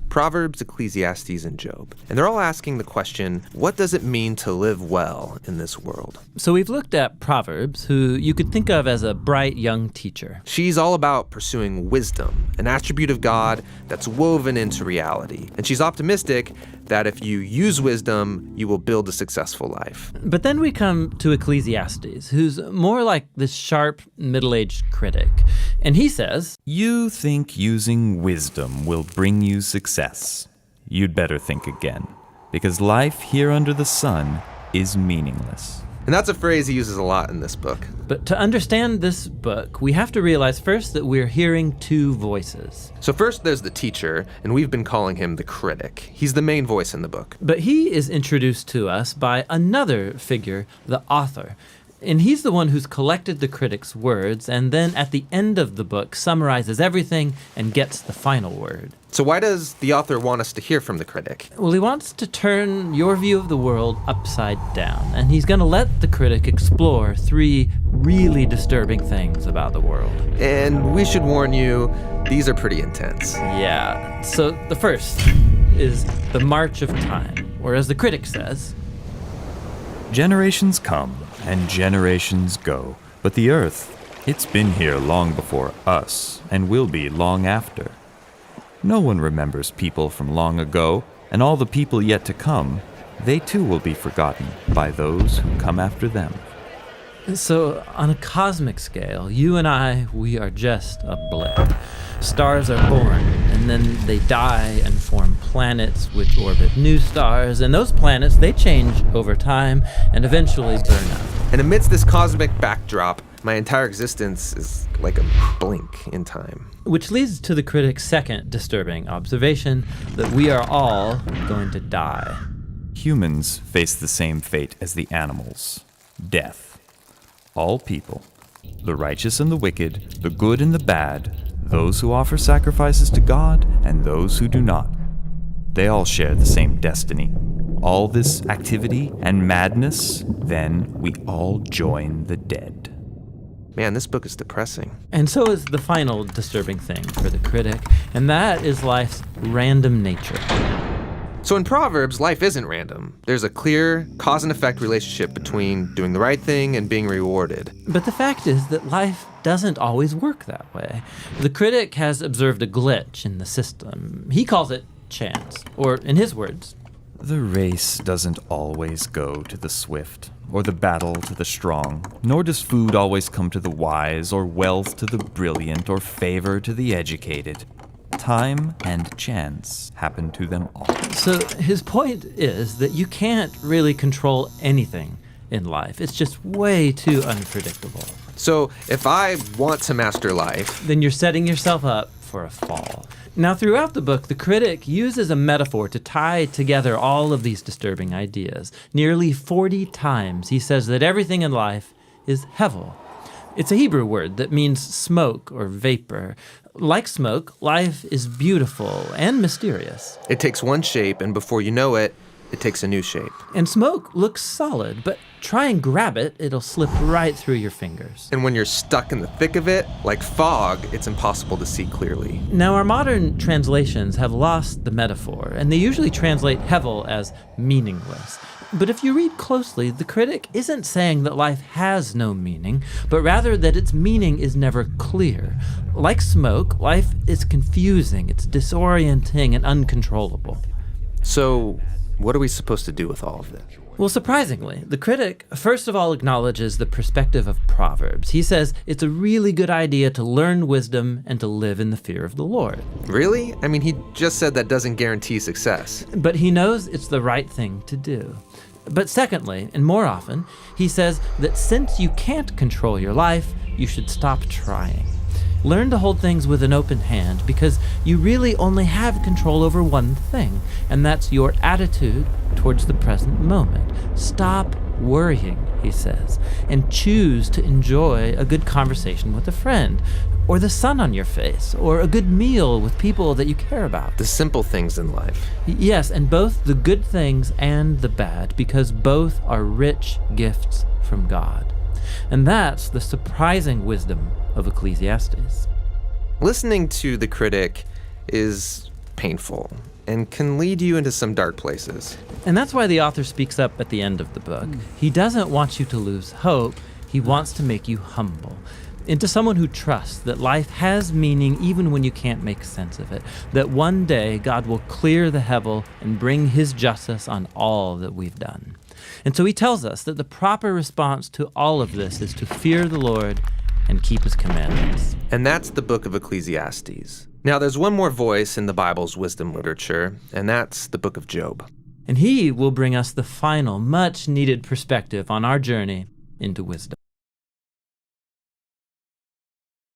Proverbs, Ecclesiastes, and Job. And they're all asking the question, what does it mean to live well in this world? So we've looked at Proverbs, who you could think of as a bright young teacher. She's all about pursuing wisdom, an attribute of God that's woven into reality. And she's optimistic that if you use wisdom, you will build a successful life. But then we come to Ecclesiastes, who's more like this sharp, middle-aged critic. And he says, "You think using wisdom will bring you success. You'd better think again, because life here under the sun is meaningless." And that's a phrase he uses a lot in this book. But to understand this book, we have to realize first that we're hearing two voices. So first there's the teacher, and we've been calling him the critic. He's the main voice in the book. But he is introduced to us by another figure, the author. And he's the one who's collected the critic's words and then at the end of the book summarizes everything and gets the final word. So why does the author want us to hear from the critic? Well, he wants to turn your view of the world upside down, and he's going to let the critic explore three really disturbing things about the world. And we should warn you, these are pretty intense. Yeah, so the first is the march of time, or as the critic says, "Generations come and generations go, but the earth, it's been here long before us and will be long after. No one remembers people from long ago, and all the people yet to come, they too will be forgotten by those who come after them." So on a cosmic scale, you and I, we are just a blip. Stars are born, and then they die and form planets which orbit new stars, and those planets, they change over time and eventually burn up. And amidst this cosmic backdrop, my entire existence is like a blink in time. Which leads to the critic's second disturbing observation, that we are all going to die. Humans face the same fate as the animals: death. All people, the righteous and the wicked, the good and the bad, those who offer sacrifices to God and those who do not, they all share the same destiny. All this activity and madness, then we all join the dead. Man, this book is depressing. And so is the final disturbing thing for the critic, and that is life's random nature. So in Proverbs, life isn't random. There's a clear cause and effect relationship between doing the right thing and being rewarded. But the fact is that life doesn't always work that way. The critic has observed a glitch in the system. He calls it chance, or in his words, "The race doesn't always go to the swift, or the battle to the strong, nor does food always come to the wise, or wealth to the brilliant, or favor to the educated. Time and chance happen to them all." So his point is that you can't really control anything in life. It's just way too unpredictable. So if I want to master life, Then you're setting yourself up for a fall. Now, throughout the book, the critic uses a metaphor to tie together all of these disturbing ideas. Nearly 40 times he says that everything in life is hevel. It's a Hebrew word that means smoke or vapor. Like smoke, life is beautiful and mysterious. it takes one shape, and before you know it, it takes a new shape. And smoke looks solid, but try and grab it, it'll slip right through your fingers. And when you're stuck in the thick of it, like fog, it's impossible to see clearly. Now, our modern translations have lost the metaphor, and they usually translate hevel as meaningless. But if you read closely, the critic isn't saying that life has no meaning, but rather that its meaning is never clear. Like smoke, life is confusing, it's disorienting and uncontrollable. So what are we supposed to do with all of this? Well, surprisingly, the critic first of all acknowledges the perspective of Proverbs. He says it's a really good idea to learn wisdom and to live in the fear of the Lord. Really? I mean, he just said that doesn't guarantee success. But he knows it's the right thing to do. But secondly, and more often, he says that since you can't control your life, you should stop trying. Learn to hold things with an open hand, because you really only have control over one thing, and that's your attitude towards the present moment. Stop worrying, he says, and choose to enjoy a good conversation with a friend, or the sun on your face, or a good meal with people that you care about. The simple things in life. Yes, and both the good things and the bad, because both are rich gifts from God. And that's the surprising wisdom of Ecclesiastes. Listening to the critic is painful and can lead you into some dark places. And that's why the author speaks up at the end of the book. He doesn't want you to lose hope. He wants to make you humble into someone who trusts that life has meaning even when you can't make sense of it, that one day God will clear the hevel and bring his justice on all that we've done. And so he tells us that the proper response to all of this is to fear the Lord and keep his commandments. And that's the book of Ecclesiastes. Now, there's one more voice in the Bible's wisdom literature, and that's the book of Job. And he will bring us the final, much-needed perspective on our journey into wisdom.